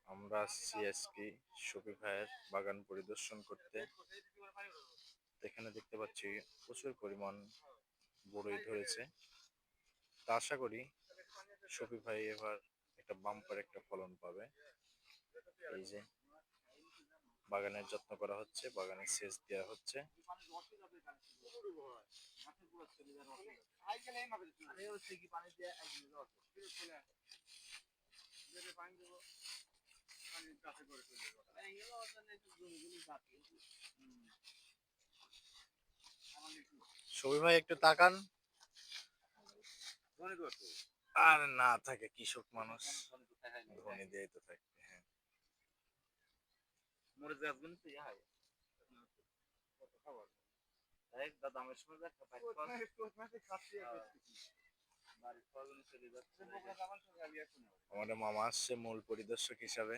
আমরা সিএসকে শফি ভাইয়ের বাগান পরিদর্শন করতে। এখানে দেখতে পাচ্ছি প্রচুর পরিমাণ বড়ই ধরেছে। তা আশা করি শফি ভাই এবার একটা বাম্পার একটা ফলন পাবে। এই যে বাগানের যত্ন করা হচ্ছে, বাগানে সেচ দেওয়া হচ্ছে। শফি ভাই একটু তাকান। আর না থাকে কৃষক মানুষ, ধনী দিয়ে তো থাকে। হ্যাঁ, আমাদের মামা আসছে মূল পরিদর্শক হিসাবে।